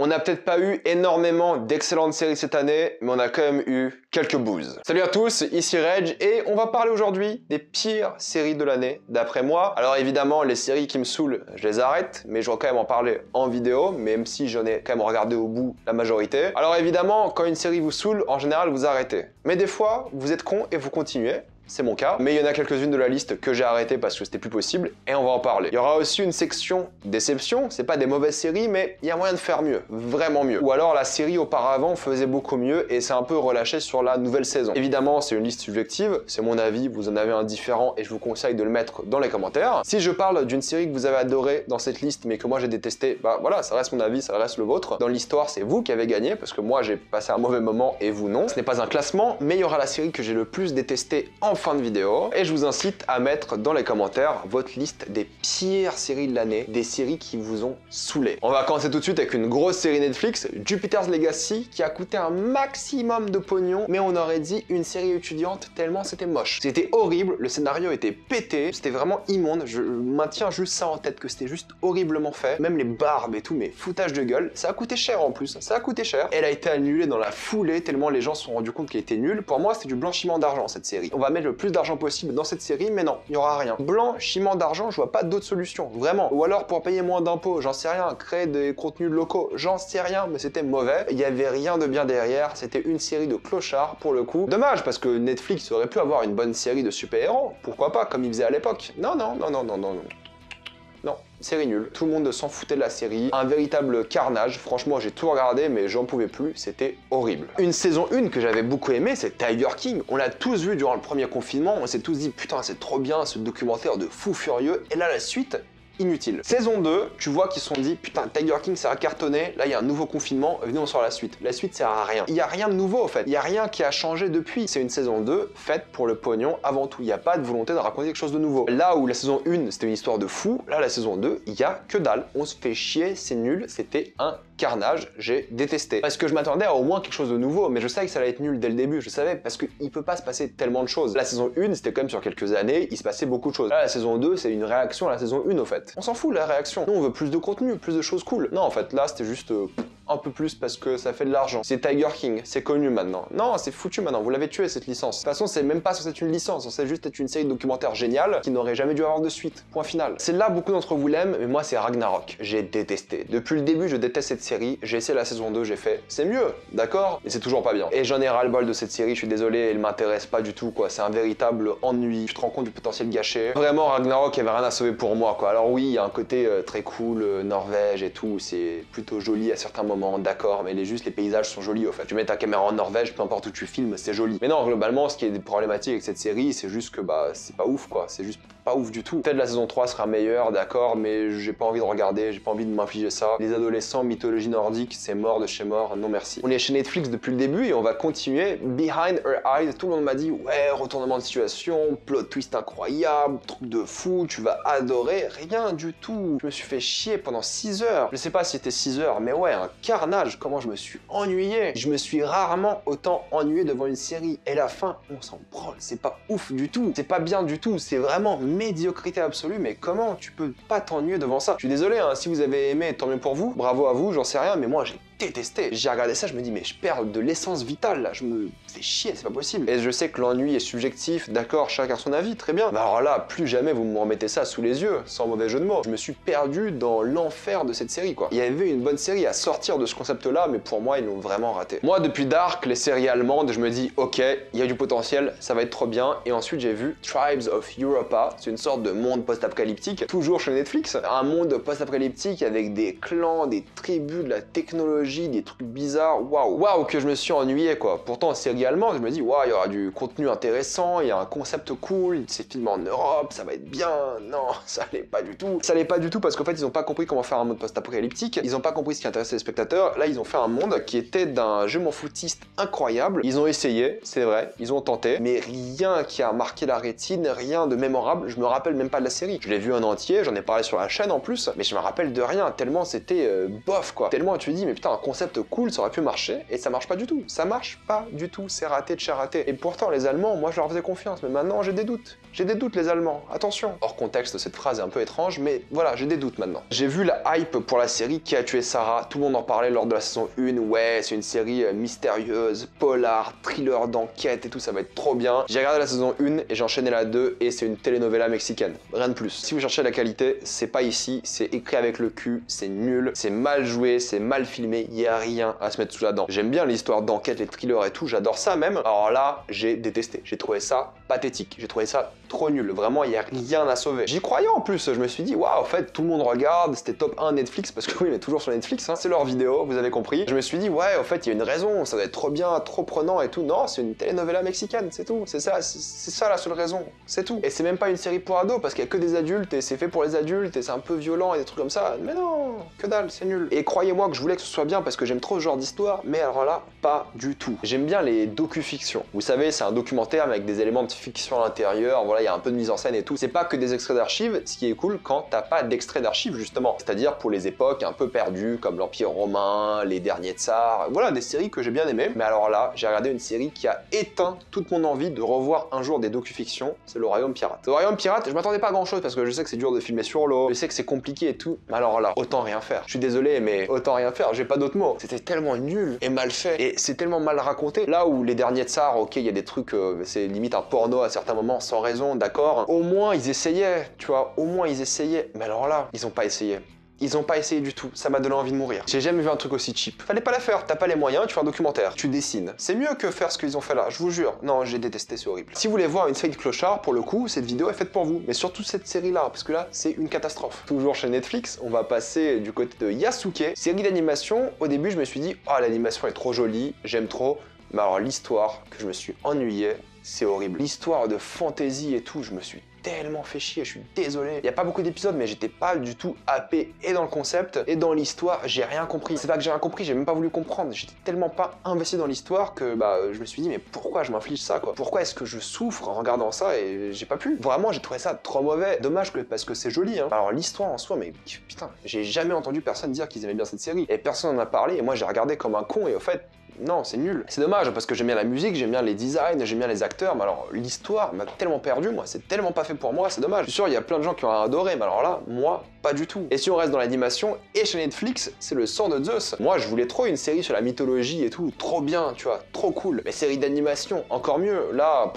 On n'a peut-être pas eu énormément d'excellentes séries cette année, mais on a quand même eu quelques boosts. Salut à tous, ici Reg, et on va parler aujourd'hui des pires séries de l'année, d'après moi. Alors évidemment, les séries qui me saoulent, je les arrête, mais je vais quand même en parler en vidéo, même si j'en ai quand même regardé au bout la majorité. Alors évidemment, quand une série vous saoule, en général, vous arrêtez. Mais des fois, vous êtes con et vous continuez. C'est mon cas, mais il y en a quelques-unes de la liste que j'ai arrêtées parce que c'était plus possible, et on va en parler. Il y aura aussi une section déception, c'est pas des mauvaises séries, mais il y a moyen de faire mieux, vraiment mieux. Ou alors la série auparavant faisait beaucoup mieux et c'est un peu relâché sur la nouvelle saison. Évidemment, c'est une liste subjective, c'est mon avis, vous en avez un différent et je vous conseille de le mettre dans les commentaires. Si je parle d'une série que vous avez adorée dans cette liste, mais que moi j'ai détesté, bah voilà, ça reste mon avis, ça reste le vôtre. Dans l'histoire, c'est vous qui avez gagné, parce que moi j'ai passé un mauvais moment et vous non. Ce n'est pas un classement, mais il y aura la série que j'ai le plus détestée en fin de vidéo, et je vous incite à mettre dans les commentaires votre liste des pires séries de l'année, des séries qui vous ont saoulé. On va commencer tout de suite avec une grosse série Netflix, Jupiter's Legacy, qui a coûté un maximum de pognon, mais on aurait dit une série étudiante tellement c'était moche. C'était horrible, le scénario était pété, c'était vraiment immonde, je maintiens juste ça en tête, que c'était juste horriblement fait, même les barbes et tout, mais foutage de gueule. Ça a coûté cher en plus, ça a coûté cher. Elle a été annulée dans la foulée, tellement les gens se sont rendus compte qu'elle était nulle. Pour moi, c'était du blanchiment d'argent cette série. On va mettre le plus d'argent possible dans cette série, mais non, il n'y aura rien. Blanchiment d'argent, je vois pas d'autre solution, vraiment. Ou alors pour payer moins d'impôts, j'en sais rien, créer des contenus locaux, j'en sais rien, mais c'était mauvais. Il y avait rien de bien derrière, c'était une série de clochards pour le coup. Dommage, parce que Netflix aurait pu avoir une bonne série de super-héros, pourquoi pas, comme ils faisaient à l'époque. Non, non, non, non, non, non, non. Non, série nulle. Tout le monde s'en foutait de la série. Un véritable carnage. Franchement, j'ai tout regardé, mais j'en pouvais plus. C'était horrible. Une saison 1 que j'avais beaucoup aimé, c'est Tiger King. On l'a tous vu durant le premier confinement. On s'est tous dit, putain, c'est trop bien ce documentaire de fou furieux. Et là, la suite, inutile. Saison 2, tu vois qu'ils se sont dit, putain, Tiger King, ça a cartonné. Là, il y a un nouveau confinement. Venez, on sort la suite. La suite sert à rien. Il n'y a rien de nouveau, en fait. Il n'y a rien qui a changé depuis. C'est une saison 2 faite pour le pognon avant tout. Il n'y a pas de volonté de raconter quelque chose de nouveau. Là où la saison 1, c'était une histoire de fou, là, la saison 2, il y a que dalle. On se fait chier, c'est nul. C'était un carnage, j'ai détesté. Parce que je m'attendais à au moins quelque chose de nouveau, mais je savais que ça allait être nul dès le début, je savais, parce qu'il peut pas se passer tellement de choses. La saison 1, c'était quand même sur quelques années, il se passait beaucoup de choses. Là, la saison 2, c'est une réaction à la saison 1, au fait. On s'en fout, la réaction. Nous, on veut plus de contenu, plus de choses cool. Non, en fait, là, c'était juste... un peu plus parce que ça fait de l'argent. C'est Tiger King, c'est connu maintenant. Non, c'est foutu maintenant, vous l'avez tué cette licence. De toute façon, c'est même pas censé être une licence, c'est juste être une série de documentaires géniale qui n'aurait jamais dû avoir de suite. Point final. C'est là beaucoup d'entre vous l'aiment, mais moi c'est Ragnarok. J'ai détesté. Depuis le début, je déteste cette série. J'ai essayé la saison 2, j'ai fait c'est mieux, d'accord, mais c'est toujours pas bien. Et j'en ai ras-le-bol de cette série, je suis désolé, elle m'intéresse pas du tout quoi. C'est un véritable ennui. Tu te rends compte du potentiel gâché. Vraiment, Ragnarok, il y avait rien à sauver pour moi quoi. Alors oui, il y a un côté très cool, Norvège et tout, c'est plutôt joli à certains moments, d'accord, mais les paysages sont jolis au fait. Tu mets ta caméra en Norvège, peu importe où tu filmes, c'est joli. Mais non, globalement, ce qui est problématique avec cette série, c'est juste que bah c'est pas ouf quoi, c'est juste pas ouf du tout. Peut-être la saison 3 sera meilleure, d'accord, mais j'ai pas envie de regarder, j'ai pas envie de m'infliger ça. Les adolescents, mythologie nordique, c'est mort de chez mort, non merci. On est chez Netflix depuis le début et on va continuer. Behind Her Eyes, tout le monde m'a dit ouais, retournement de situation, plot twist incroyable, truc de fou, tu vas adorer. Rien du tout. Je me suis fait chier pendant 6 heures. Je sais pas si c'était 6 heures, mais ouais, un carnage. Comment je me suis ennuyé. Je me suis rarement autant ennuyé devant une série. Et la fin, on s'en branle. C'est pas ouf du tout. C'est pas bien du tout. C'est vraiment médiocrité absolue. Mais comment tu peux pas t'ennuyer devant ça? Je suis désolé, hein, si vous avez aimé, tant mieux pour vous. Bravo à vous, j'en sais rien, mais moi j'ai détesté. J'ai regardé ça, je me dis mais je perds de l'essence vitale là, je me fais chier, c'est pas possible. Et je sais que l'ennui est subjectif, d'accord, chacun son avis, très bien. Mais alors là, plus jamais vous me remettez ça sous les yeux, sans mauvais jeu de mots. Je me suis perdu dans l'enfer de cette série quoi. Il y avait une bonne série à sortir de ce concept là, mais pour moi ils l'ont vraiment raté. Moi depuis Dark, les séries allemandes, je me dis ok, il y a du potentiel, ça va être trop bien. Et ensuite j'ai vu Tribes of Europa, c'est une sorte de monde post-apocalyptique, toujours chez Netflix. Un monde post-apocalyptique avec des clans, des tribus, de la technologie, des trucs bizarres, waouh, que je me suis ennuyé quoi. Pourtant série allemande, je me dis waouh, il y aura du contenu intéressant, il y a un concept cool, c'est filmé en Europe, ça va être bien. Non, ça l'est pas du tout. Ça l'est pas du tout parce qu'en fait ils ont pas compris comment faire un monde post-apocalyptique, ils ont pas compris ce qui intéressait les spectateurs. Là ils ont fait un monde qui était d'un je m'en foutiste incroyable. Ils ont essayé, c'est vrai, ils ont tenté, mais rien qui a marqué la rétine, rien de mémorable. je me rappelle même pas de la série. Je l'ai vu en entier, j'en ai parlé sur la chaîne en plus, mais je me rappelle de rien, tellement c'était bof quoi. Tellement tu te dis mais putain un concept cool, ça aurait pu marcher, et ça marche pas du tout. Ça marche pas du tout, c'est raté de chez raté. Et pourtant les Allemands, moi je leur faisais confiance, mais maintenant j'ai des doutes. J'ai des doutes les Allemands, attention. Hors contexte, cette phrase est un peu étrange, mais voilà, j'ai des doutes maintenant. J'ai vu la hype pour la série Qui a tué Sarah, tout le monde en parlait lors de la saison 1, ouais, c'est une série mystérieuse, polar, thriller d'enquête et tout, ça va être trop bien. J'ai regardé la saison 1 et j'ai enchaîné la 2 et c'est une telenovela mexicaine, rien de plus. Si vous cherchez la qualité, c'est pas ici, c'est écrit avec le cul, c'est nul, c'est mal joué, c'est mal filmé, y a rien à se mettre sous la dent. J'aime bien l'histoire d'enquête, les thrillers et tout, j'adore ça même. Alors là, j'ai détesté, j'ai trouvé ça pathétique, j'ai trouvé ça trop nul, vraiment il y a rien à sauver. J'y croyais en plus, je me suis dit waouh, en fait tout le monde regarde, c'était top 1 Netflix, parce que oui mais toujours sur Netflix, hein, c'est leur vidéo, vous avez compris. Je me suis dit ouais, en fait il y a une raison, ça doit être trop bien, trop prenant et tout. Non, c'est une telenovela mexicaine, c'est tout, c'est ça la seule raison, c'est tout. Et c'est même pas une série pour ados, parce qu'il y a que des adultes et c'est fait pour les adultes et c'est un peu violent et des trucs comme ça. Mais non, que dalle, c'est nul. Et croyez-moi que je voulais que ce soit bien parce que j'aime trop ce genre d'histoire, mais alors là, pas du tout. J'aime bien les docu-fictions. Vous savez, c'est un documentaire avec des éléments de fiction à l'intérieur, voilà, il y a un peu de mise en scène et tout. C'est pas que des extraits d'archives, ce qui est cool quand t'as pas d'extraits d'archives justement. C'est-à-dire pour les époques un peu perdues, comme l'Empire romain, les derniers tsars, voilà, des séries que j'ai bien aimées. Mais alors là, j'ai regardé une série qui a éteint toute mon envie de revoir un jour des docu-fictions, c'est Le Royaume Pirate. Le Royaume Pirate, je m'attendais pas à grand chose parce que je sais que c'est dur de filmer sur l'eau, je sais que c'est compliqué et tout, mais alors là, autant rien faire. Je suis désolé, mais autant rien faire, j'ai pas d'autres mots. C'était tellement nul et mal fait, et c'est tellement mal raconté. Là où les derniers tsars, ok, il y a des trucs, c'est limite un porno à certains moments, sans raison, d'accord. Au moins ils essayaient, tu vois, au moins ils essayaient. Mais alors là, ils ont pas essayé. Ils ont pas essayé du tout, ça m'a donné envie de mourir. J'ai jamais vu un truc aussi cheap. Fallait pas la faire, t'as pas les moyens, tu fais un documentaire, tu dessines. C'est mieux que faire ce qu'ils ont fait là, je vous jure. Non, j'ai détesté, c'est horrible. Si vous voulez voir une série de clochards, pour le coup, cette vidéo est faite pour vous. Mais surtout cette série-là, parce que là, c'est une catastrophe. Toujours chez Netflix, on va passer du côté de Yasuke, série d'animation. Au début, je me suis dit, oh, l'animation est trop jolie, j'aime trop. Mais alors l'histoire, que je me suis ennuyé, c'est horrible. L'histoire de fantasy et tout, je me suis tellement fait chier, je suis désolé. Il y a pas beaucoup d'épisodes, mais j'étais pas du tout happé et dans le concept et dans l'histoire, j'ai rien compris. C'est pas que j'ai rien compris, j'ai même pas voulu comprendre. J'étais tellement pas investi dans l'histoire que je me suis dit mais pourquoi je m'inflige ça quoi? Pourquoi est-ce que je souffre en regardant ça et j'ai pas pu? Vraiment, j'ai trouvé ça trop mauvais. Dommage parce que c'est joli hein. Alors l'histoire en soi, mais putain, j'ai jamais entendu personne dire qu'ils aimaient bien cette série et personne en a parlé et moi j'ai regardé comme un con et au fait non, c'est nul. C'est dommage parce que j'aime bien la musique, j'aime bien les designs, j'aime bien les acteurs, mais alors l'histoire m'a tellement perdu, moi, c'est tellement pas fait pour moi, c'est dommage. Je suis sûr, il y a plein de gens qui ont adoré, mais alors là, moi, pas du tout. Et si on reste dans l'animation, et chez Netflix, c'est le sang de Zeus. Moi, je voulais trop une série sur la mythologie et tout, trop bien, tu vois, trop cool. Mais série d'animation, encore mieux. Là,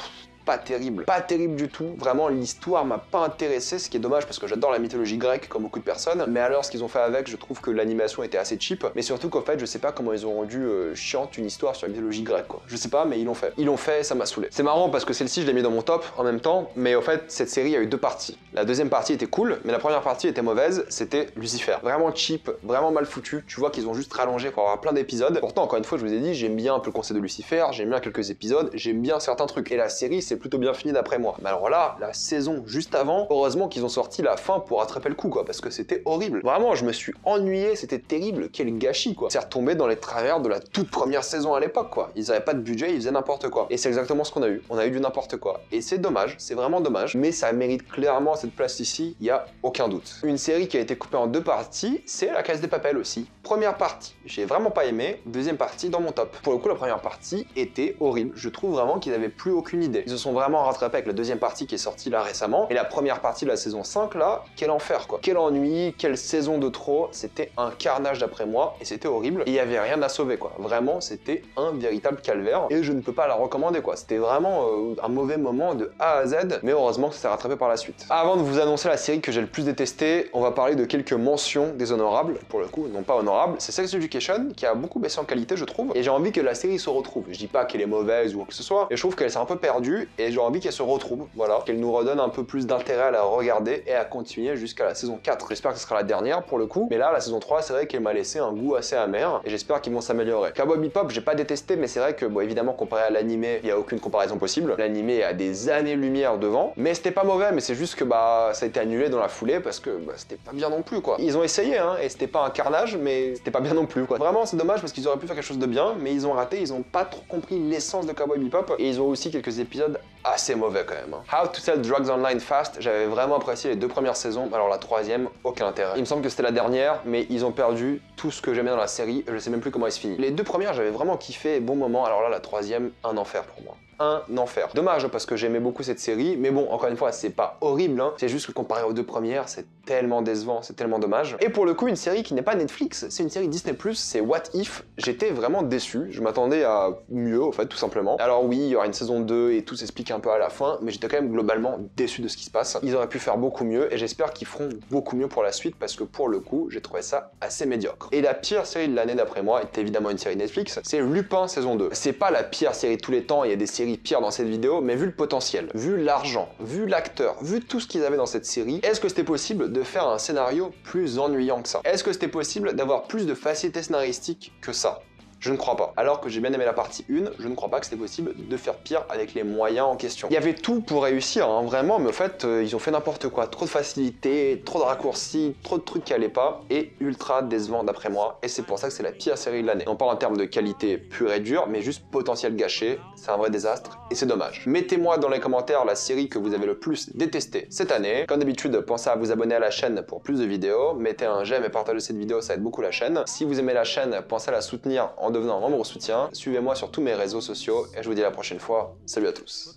pas terrible du tout. Vraiment, l'histoire m'a pas intéressé, ce qui est dommage parce que j'adore la mythologie grecque comme beaucoup de personnes. Mais alors, ce qu'ils ont fait avec, je trouve que l'animation était assez cheap. Mais surtout qu'en fait, je sais pas comment ils ont rendu chiante une histoire sur la mythologie grecque, quoi. Je sais pas, mais ils l'ont fait. Ils l'ont fait, ça m'a saoulé. C'est marrant parce que celle-ci, je l'ai mis dans mon top en même temps. Mais au fait, cette série a eu deux parties. La deuxième partie était cool, mais la première partie était mauvaise. C'était Lucifer. Vraiment cheap, vraiment mal foutu. Tu vois qu'ils ont juste rallongé pour avoir plein d'épisodes. Pourtant, encore une fois, je vous ai dit, j'aime bien un peu le concept de Lucifer, j'aime bien quelques épisodes, j'aime bien certains trucs. Et la série, c'est plutôt bien fini d'après moi. Mais alors là, la saison juste avant, heureusement qu'ils ont sorti la fin pour rattraper le coup, quoi, parce que c'était horrible. Vraiment, je me suis ennuyé, c'était terrible, quel gâchis, quoi. C'est retombé dans les travers de la toute première saison à l'époque, quoi. Ils avaient pas de budget, ils faisaient n'importe quoi. Et c'est exactement ce qu'on a eu. On a eu du n'importe quoi. Et c'est dommage, c'est vraiment dommage, mais ça mérite clairement cette place ici, il y a aucun doute. Une série qui a été coupée en deux parties, c'est La Casa de Papel aussi. Première partie, j'ai vraiment pas aimé. Deuxième partie, dans mon top. Pour le coup, la première partie était horrible. Je trouve vraiment qu'ils avaient plus aucune idée. Ils se sont vraiment rattrapés avec la deuxième partie qui est sortie là récemment. Et la première partie de la saison 5 là, quel enfer quoi. Quel ennui, quelle saison de trop. C'était un carnage d'après moi et c'était horrible. Et il y avait rien à sauver quoi. Vraiment, c'était un véritable calvaire et je ne peux pas la recommander quoi. C'était vraiment un mauvais moment de A à Z, mais heureusement que ça s'est rattrapé par la suite. Avant de vous annoncer la série que j'ai le plus détestée, on va parler de quelques mentions déshonorables. Pour le coup, non pas honorables. C'est Sex Education qui a beaucoup baissé en qualité je trouve et j'ai envie que la série se retrouve. Je dis pas qu'elle est mauvaise ou quoi que ce soit, mais je trouve qu'elle s'est un peu perdue et j'ai envie qu'elle se retrouve, voilà, qu'elle nous redonne un peu plus d'intérêt à la regarder et à continuer jusqu'à la saison 4. J'espère que ce sera la dernière pour le coup, mais là la saison 3 c'est vrai qu'elle m'a laissé un goût assez amer et j'espère qu'ils vont s'améliorer. Cowboy Bebop j'ai pas détesté mais c'est vrai que bon évidemment comparé à l'animé il y a aucune comparaison possible. L'animé a des années-lumière devant, mais c'était pas mauvais, mais c'est juste que ça a été annulé dans la foulée parce que c'était pas bien non plus quoi. Ils ont essayé hein et c'était pas un carnage mais c'était pas bien non plus quoi. Vraiment c'est dommage parce qu'ils auraient pu faire quelque chose de bien mais ils ont raté, ils ont pas trop compris l'essence de Cowboy Bebop et ils ont aussi quelques épisodes assez mauvais quand même. How to Sell Drugs Online Fast, j'avais vraiment apprécié les 2 premières saisons, alors la troisième, aucun intérêt. Il me semble que c'était la dernière, mais ils ont perdu tout ce que j'aimais dans la série, je sais même plus comment elle se finit. Les 2 premières, j'avais vraiment kiffé, bon moment, alors là, la troisième, un enfer pour moi. Un enfer. Dommage parce que j'aimais beaucoup cette série, mais bon, encore une fois, c'est pas horrible, c'est juste que comparé aux 2 premières, c'est tellement décevant, c'est tellement dommage. Et pour le coup, une série qui n'est pas Netflix, c'est une série Disney+, c'est What If. J'étais vraiment déçu, je m'attendais à mieux, en fait, tout simplement. Alors oui, il y aura une saison 2 et tout s'explique un peu à la fin, mais j'étais quand même globalement déçu de ce qui se passe. Ils auraient pu faire beaucoup mieux, et j'espère qu'ils feront beaucoup mieux pour la suite, parce que pour le coup, j'ai trouvé ça assez médiocre. Et la pire série de l'année d'après moi est évidemment une série Netflix, c'est Lupin saison 2. C'est pas la pire série de tous les temps, il y a des séries pires dans cette vidéo, mais vu le potentiel, vu l'argent, vu l'acteur, vu tout ce qu'ils avaient dans cette série, est-ce que c'était possible de faire un scénario plus ennuyant que ça? Est-ce que c'était possible d'avoir plus de facilité scénaristique que ça? Je ne crois pas. Alors que j'ai bien aimé la partie 1, je ne crois pas que c'était possible de faire pire avec les moyens en question. Il y avait tout pour réussir, vraiment, mais en fait, ils ont fait n'importe quoi. Trop de facilité, trop de raccourcis, trop de trucs qui allaient pas, et ultra décevant d'après moi, et c'est pour ça que c'est la pire série de l'année. Non pas en termes de qualité pure et dure, mais juste potentiel gâché, c'est un vrai désastre, et c'est dommage. Mettez-moi dans les commentaires la série que vous avez le plus détestée cette année. Comme d'habitude, pensez à vous abonner à la chaîne pour plus de vidéos, mettez un j'aime et partagez cette vidéo, ça aide beaucoup la chaîne. Si vous aimez la chaîne, pensez à la soutenir en devenant un membre au soutien. Suivez-moi sur tous mes réseaux sociaux et je vous dis à la prochaine fois. Salut à tous.